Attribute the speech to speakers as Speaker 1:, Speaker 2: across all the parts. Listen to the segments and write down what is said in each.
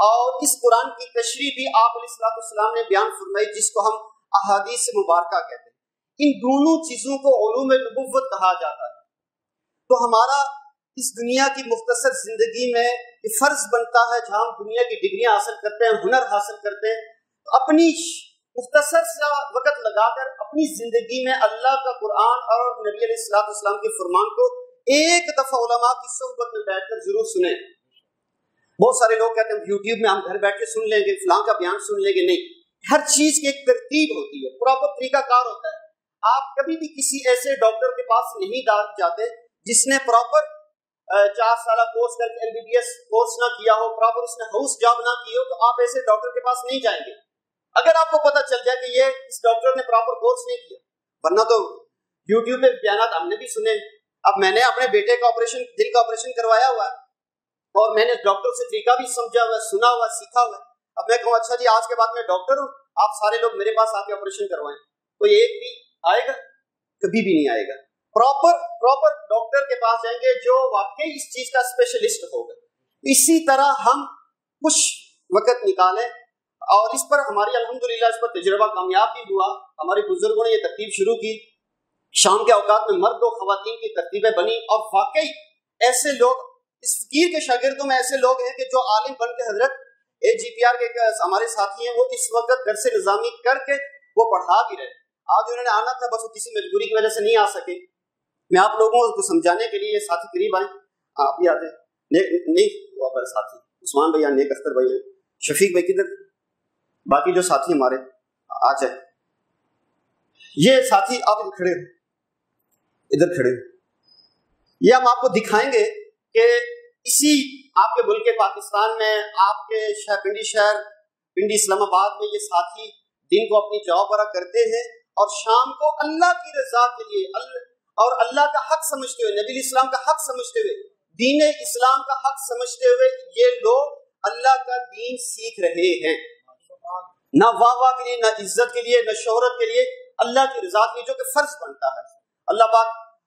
Speaker 1: اور اس قرآن کی تشریح بھی آپ علیہ السلام نے بیان فرمائی، جس کو ہم احادیث مبارکہ کہتے ہیں۔ ان دونوں چیزوں کو علوم نبوت کہا جاتا ہے۔ تو ہمارا اس دنیا کی مختصر زندگی میں یہ فرض بنتا ہے، جہاں ہم دنیا کی ڈگریاں حاصل کرتے ہیں، ہنر حاصل کرتے ہیں، تو اپنی مختصر سا وقت لگا کر اپنی زندگی میں اللہ کا قرآن اور نبی علیہ السلام کے فرمان کو ایک دفعہ علماء کی صحبت میں بیٹھ کر ضرور سنیں۔ بہت سارے لوگ کہتے ہیں یوٹیوب میں ہم گھر بیٹھ کے سن لیں گے، فلاں کا بیان سن لیں گے۔ نہیں، ہر چیز کی ایک ترتیب ہوتی ہے، پراپر طریقہ کار ہوتا ہے۔ آپ کبھی بھی کسی ایسے ڈاکٹر کے پاس نہیں جاتے جس نے پراپر 4 سالہ کورس کر کے MBBS کورس نہ کیا ہو، پراپر اس نے ہاؤس جاب نہ کی ہو، تو آپ ایسے ڈاکٹر کے پاس نہیں جائیں گے اگر آپ کو پتہ چل جائے کہ یہ اس ڈاکٹر نے پراپر کورس نہیں کیا۔ ورنہ تو یوٹیوب پہ بیانات ہم نے بھی سنے۔ اب میں نے اپنے بیٹے کا آپریشن، دل کا آپریشن کروایا ہوا ہے، اور میں نے ڈاکٹر سے طریقہ بھی سمجھا ہوا ہے، سنا ہوا، سیکھا ہوا ہے۔ اب میں کہوں اچھا جی آج کے بعد میں ڈاکٹر ہوں، آپ سارے لوگ میرے پاس آ کے آپریشن کروائیں، کوئی ایک بھی آئے گا؟ کبھی بھی نہیں آئے گا۔ پراپر ڈاکٹر کے پاس جائیں گے جو واقعی اس چیز کا اسپیشلسٹ ہوگا۔ اسی طرح ہم کچھ وقت نکالیں، اور اس پر ہماری الحمدللہ اس پر تجربہ کامیاب بھی ہوا۔ ہمارے بزرگوں نے یہ ترتیب شروع کی، شام کے اوقات میں مرد و خواتین کی ترتیبیں بنی، اور واقعی ایسے لوگ، اس فقیر کے شاگردوں میں ایسے لوگ ہیں کہ جو عالم بن کے حضرت AGPR کے ہمارے ساتھی ہیں، وہ اس وقت درس نظامی کر کے وہ پڑھا بھی رہے۔ آج انہوں نے آنا تھا، بس وہ کسی مجبوری کی وجہ سے نہیں آ سکے۔ میں آپ لوگوں کو سمجھانے کے لیے ساتھی قریب آئیں، آپ بھی آتے نہیں وہ ہمارے ساتھی عثمان بھائی، نیک اختر بھائی، شفیق بھائی کدھر، باقی جو ساتھی ہمارے آ جائیں۔ یہ ساتھی آپ کھڑے ہو، ادھر کھڑے ہو۔ یہ ہم آپ کو دکھائیں گے کہ اسی آپ کے ملک پاکستان میں، آپ کے پنڈی اسلام آباد میں یہ ساتھی دن کو اپنی جاب وغیرہ کرتے ہیں، اور شام کو اللہ کی رضا کے لیے اور اللہ کا حق سمجھتے ہوئے، نبی اسلام کا حق سمجھتے ہوئے، دین اسلام کا حق سمجھتے ہوئے یہ لوگ اللہ کا دین سیکھ رہے ہیں۔ نہ واہ کے لیے، نہ عزت کے لیے، نہ شہرت کے لیے، اللہ کی رضا کے لیے، جو کہ فرض بنتا ہے۔ اللہ پاک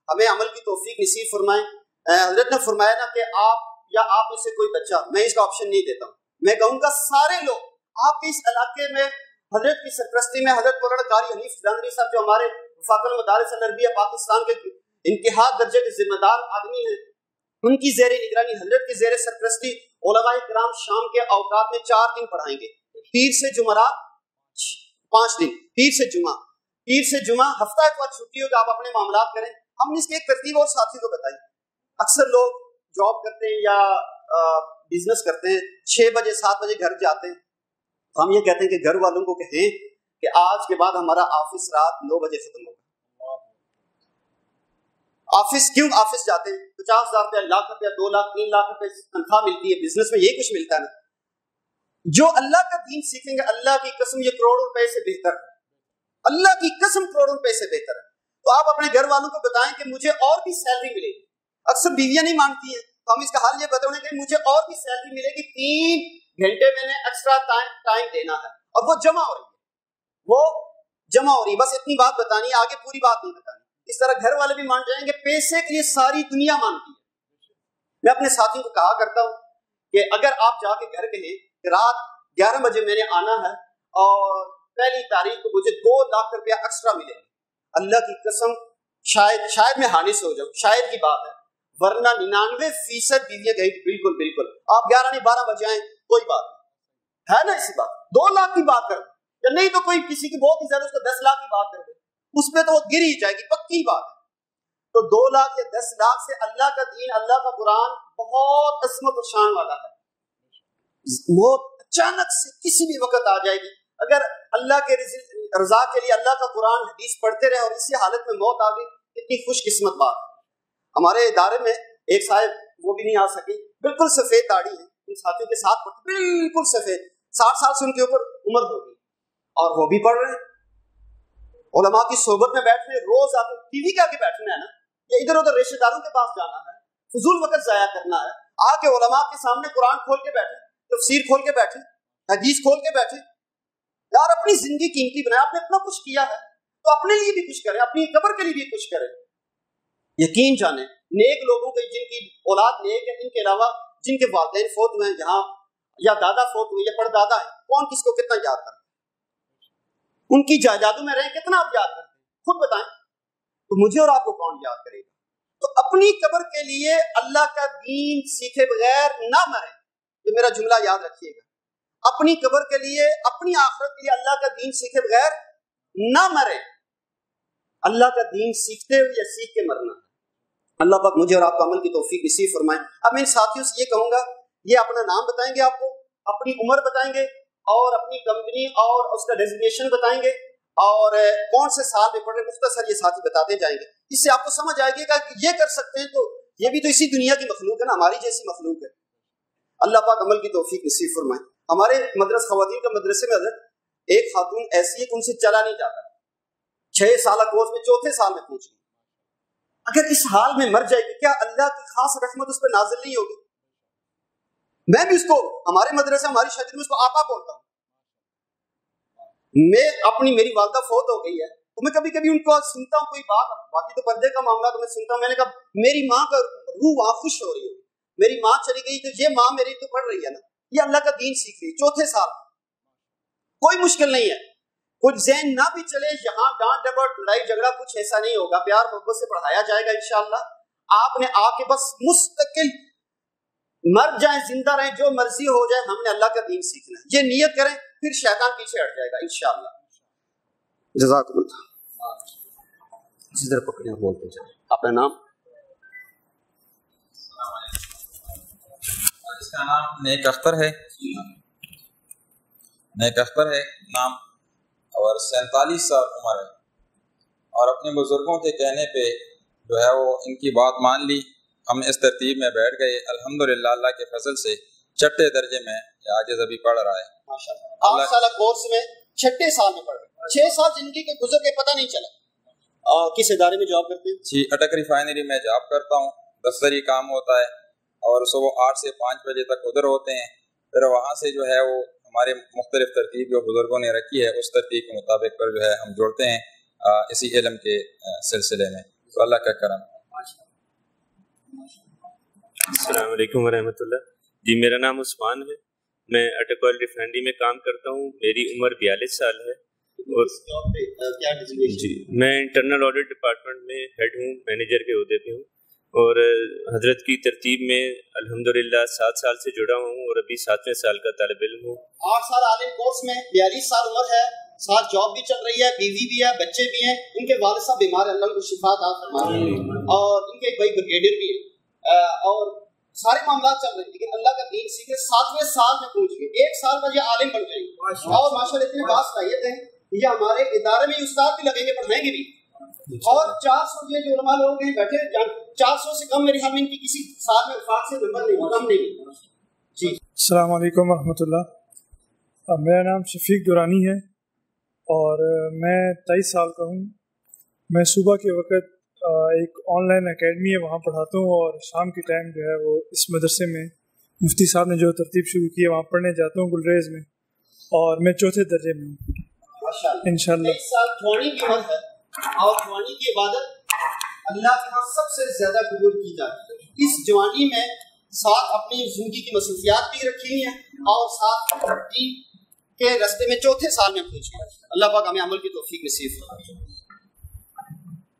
Speaker 1: ہمیں عمل کی توفیق نصیب فرمائے۔ حضرت نے فرمایا نا کہ آپ یا آپ میں سے کوئی بچہ، میں اس کا آپشن نہیں دیتا ہوں، میں کہوں گا سارے لوگ آپ کے اس علاقے میں حضرت کی سرپرستی میں، حضرت مولانا قاری حنیف جلندری صاحب جو ہمارے وفاق المدارس العربیہ پاکستان کے انتہا درجے کے ذمہ دار آدمی ہیں، ان کی زیر نگرانی، حضرت کی زیر سرپرستی علماء کرام شام کے اوقات میں 4 دن پڑھائیں گے، پیر سے جمعرات 5 دن، پیر سے جمعہ، ہفتہ اتوار چھٹی ہوگا، آپ اپنے معاملات کریں۔ ہم نے اس کی ایک ترتیب اور ساتھی کو بتائی۔ اکثر لوگ جاب کرتے ہیں یا بزنس کرتے ہیں، 6 بجے 7 بجے گھر جاتے ہیں، تو ہم یہ کہتے ہیں کہ گھر والوں کو کہیں کہ آج کے بعد ہمارا آفس رات 9 بجے ختم ہوگا۔ آفس کیوں آفس جاتے ہیں؟ 50,000 روپیہ، لاکھ روپیہ، 2 لاکھ 3 لاکھ روپے تنخواہ ملتی ہے، بزنس میں یہی کچھ ملتا ہے نا۔ جو اللہ کا دین سیکھیں گے، اللہ کی قسم یہ کروڑوں روپے سے بہتر ہے، اللہ کی قسم کروڑوں روپے سے بہتر ہے۔ تو آپ اپنے گھر والوں کو بتائیں کہ مجھے اور بھی سیلری ملے گی۔ اکثر بیویاں نہیں مانگتی ہیں، تو ہم اس کا حل یہ بتائیں کہ مجھے اور بھی سیلری ملے گی، 3 گھنٹے میں نے ایکسٹرا ٹائم دینا ہے، اور وہ جمع ہو رہی ہے، بس اتنی بات بتانی ہے، آگے پوری بات نہیں بتانی۔ اس طرح گھر والے بھی مان جائیں گے، پیسے کے لیے ساری دنیا مانتی ہے۔ میں اپنے ساتھیوں کو کہا کرتا ہوں کہ اگر آپ جا کے گھر کہیں کہ رات 11 بجے میں نے آنا ہے اور پہلی تاریخ کو مجھے 2 لاکھ روپیہ ایکسٹرا ملے، اللہ کی قسم شاید میں حانس ہو جاؤں، شاید کی بات ہے، ورنہ 99% بیویاں گئی بالکل آپ 11 نہیں 12 بجے آئیں، کوئی بات نہیں ہے نا۔ اسی بات 2 لاکھ کی بات کر یا نہیں تو کوئی کسی کی بہت ہی زیادہ، اس کو 10 لاکھ کی بات کر دے، اس پہ تو وہ گر ہی جائے گی، پکی بات ہے۔ تو 2 لاکھ یا 10 لاکھ سے اللہ کا دین، اللہ کا قرآن بہت عظمت و شان والا ہے۔ موت اچانک سے کسی بھی وقت آ جائے گی، اگر اللہ کے رضا کے لیے اللہ کا قرآن حدیث پڑھتے رہے اور اسی حالت میں موت آ گئی، اتنی خوش قسمت بات ہے۔ ہمارے ادارے میں ایک صاحب وہ بھی نہیں آ سکے، بالکل سفید داڑھی ہے، ان ساتھیوں کے ساتھ پڑھتے، بالکل سفید، 60 سال سے ان کے اوپر عمر ہوگی، اور وہ بھی پڑھ رہے ہیں، علماء کی صحبت میں بیٹھ رہے ہیں، روز آپ ٹی وی کے آگے بیٹھنا ہے نا، یا ادھر ادھر رشتہ داروں کے پاس جانا ہے، فضول وقت ضائع کرنا ہے، آ کے علماء کے سامنے قرآن کھول کے بیٹھے، تفسیر کھول کے بیٹھے، حدیث کھول کے بیٹھے۔ یار اپنی زندگی قیمتی بنائے، آپ نے اتنا کچھ کیا ہے تو اپنے لیے بھی کچھ کریں، اپنی قبر کے لیے بھی کچھ کریں۔ یقین جانیں نیک لوگوں کے، جن کی اولاد نیک ہے، ان کے علاوہ جن کے والدین فوت ہوئے ہیں، جہاں یا دادا فوت ہوئے یا پردادا ہے، کون کس کو کتنا یاد کرتا ہے؟ ان کی جائیدادوں میں رہیں کتنا آپ یاد کرتے ہیں؟ خود بتائیں، تو مجھے اور آپ کو کون یاد کرے گا؟ تو اپنی قبر کے لیے اللہ کا دین سیکھے بغیر نہ مریں، یہ میرا جملہ یاد رکھیے گا۔ اپنی قبر کے لیے، اپنی آخرت کے لیے اللہ کا دین سیکھے بغیر نہ مریں۔ اللہ کا دین سیکھتے ہوئے یا سیکھ کے مرنا ہے۔ اللہ پاک مجھے اور آپ کو عمل کی توفیق نصیب فرمائے۔ اب میں ان ساتھیوں سے یہ کہوں گا، یہ اپنا نام بتائیں گے، آپ کو اپنی عمر بتائیں گے اور اپنی کمپنی اور اس کا ڈیزگنیشن بتائیں گے اور کون سے سال میں پڑھ رہے، مختصر یہ ساتھی بتاتے جائیں گے۔ اس سے آپ کو سمجھ آئے گی کہ یہ کر سکتے ہیں تو یہ بھی تو اسی دنیا کی مخلوق ہے نا، ہماری جیسی مخلوق ہے۔ اللہ پاک عمل کی توفیق نصیب فرمائے۔ ہمارے مدرسہ خواتین کا مدرسے میں حضرت ایک خاتون ایسی ہے کہ ان سے چلا نہیں جاتا، 6 سالہ کورس میں 4تھے سال میں پہنچ گئی۔ اگر اس حال میں مر جائے گی، کیا اللہ کی خاص رحمت اس پہ نازل نہیں ہوگی؟ میں بھی اس کو، ہمارے مدرسے ہماری شاگرد میں اس کو آقا بولتا ہوں۔ میری والدہ فوت ہو گئی ہے تو میں کبھی کبھی ان کو سنتا ہوں کوئی بات، باقی تو پردے کا معاملہ تو میں سنتا ہوں۔ میں نے کہا میری ماں کا روح وہاں خوش ہو رہی ہے، میری ماں چلی گئی تو یہ ماں میری تو پڑھ رہی ہے نا، یہ اللہ کا دین سیکھ رہی ہے 4تھے سال۔ کوئی مشکل نہیں ہے، کچھ ذہن نہ بھی چلے، یہاں ڈانٹ ڈپٹ لڑائی جھگڑا کچھ ایسا نہیں ہوگا، پیار محبت سے پڑھایا جائے گا انشاءاللہ۔ آپ نے آ کے بس مستقل مر جائیں زندہ رہیں جو مرضی ہو جائے، ہم نے اللہ کا دین سیکھنا ہے، یہ نیت کریں، پھر شیطان پیچھے ہٹ جائے گا انشاءاللہ۔ جزاکم اللہ۔ اسی طرح پکڑے بولتے جائیں اپنا نام۔
Speaker 2: اس کا نام نیک اختر ہے، نیک اختر ہے نام، اور 47 سال عمر ہے، اور اپنے بزرگوں کے کہنے پہ جو ہے وہ ان کی بات مان لی۔ ہم اس ترتیب میں بیٹھ گئے، الحمدللہ اللہ کے فضل سے 6 درجے میں عاجز ابھی پڑھ رہا ہے۔
Speaker 1: 8 سالہ کورس میں 6 سال میں پڑھ رہے ہیں، 6 سال زندگی کے گزر کے پتہ نہیں چلا۔ کس ادارے میں جاب کرتے ہیں؟
Speaker 2: جی اٹک ریفائنری میں جاب کرتا ہوں، دفتری کام ہوتا ہے، اور صبح 8 سے 5 بجے تک ادھر ہوتے ہیں، پھر وہاں سے جو ہے وہ ہمارے مختلف ترتیب جو بزرگوں نے رکھی ہے اس ترتیب کے مطابق پر جو ہے ہم جوڑتے ہیں اسی علم کے سلسلے میں، تو اللہ کا کرم۔
Speaker 3: السلام علیکم ورحمۃ اللہ۔ جی میرا نام عثمان ہے، میں اٹک آئل ریفائنری میں کام کرتا ہوں، میری عمر 42 سال ہے، اور جی میں انٹرنل آڈٹ ڈپارٹمنٹ میں ہیڈ ہوں، مینیجر کے عہدے پہ ہوں، اور حضرت کی ترتیب میں الحمدللہ 7 سال سے جڑا ہوں اور ابھی 7ویں سال کا طالب علم ہوں۔
Speaker 1: 8 سال عالم کورس میں، 42 سال عمر ہے، ساتھ جاب بھی چل رہی ہے، بیوی بھی ہے، بچے بھی ہیں، ان کے والد صاحب بیمار ہیں، اللہ کو شفا عطا فرمائے، اور ان کے ایک بھائی بریگیڈیئر بھی ہے، اور سارے معاملات چل رہے ہیں، لیکن اللہ کا دین سیکھے 7ویں سال میں پہنچ گئے، 1 سال بعد یہ عالم بن جائیں گے، اور ماشاءاللہ اتنے باز صلاحیت ہیں، یہ ہمارے ادارے میں استاد بھی لگیں گے، پڑھائیں گے بھی، اور 400 یہ جو علماء لوگ ہیں بیٹھے، 400 سے کم میرے خیال میں ان کی کسی سال میں وفات سے نمبر نہیں، کم نہیں۔ جی
Speaker 4: السلام علیکم ورحمۃ اللہ، میرا نام شفیق دورانی ہے اور میں 23 سال کا ہوں۔ میں صبح کے وقت ایک آن لائن اکیڈمی ہے وہاں پڑھاتا ہوں، اور شام کے ٹائم جو ہے وہ اس مدرسے میں مفتی صاحب نے جو ترتیب شروع کی ہے وہاں پڑھنے جاتا ہوں گلریز میں، اور میں 4تھے درجے میں ہوں انشاءاللہ۔
Speaker 1: 23 سال جوانی کی عمر ہے، اور جوانی کی عبادت اللہ کے ہاں سب سے زیادہ قبول کی جاتی ہے۔ اس جوانی میں ساتھ اپنی زندگی کی مصروفیات بھی رکھی ہیں، اور ساتھ دین کے راستے میں 4تھے سال میں پہنچ گئے۔ اللہ پاک ہمیں عمل کی توفیق نصیب فرمائے۔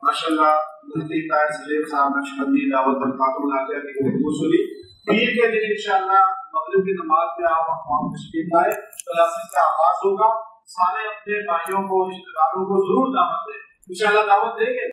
Speaker 5: ماشاءاللہ مفتی طاہر سلیم صاحب نقشبندی دعوت برکاتہ العالیہ کی گفتگو سنی۔ پیر کے دن انشاءاللہ مغرب کی نماز میں آپ تشریف لائے، کلاسز کا آغاز ہوگا، سارے اپنے بھائیوں کو رشتہ داروں کو ضرور دعوت دیں، انشاءاللہ دعوت دیں گے۔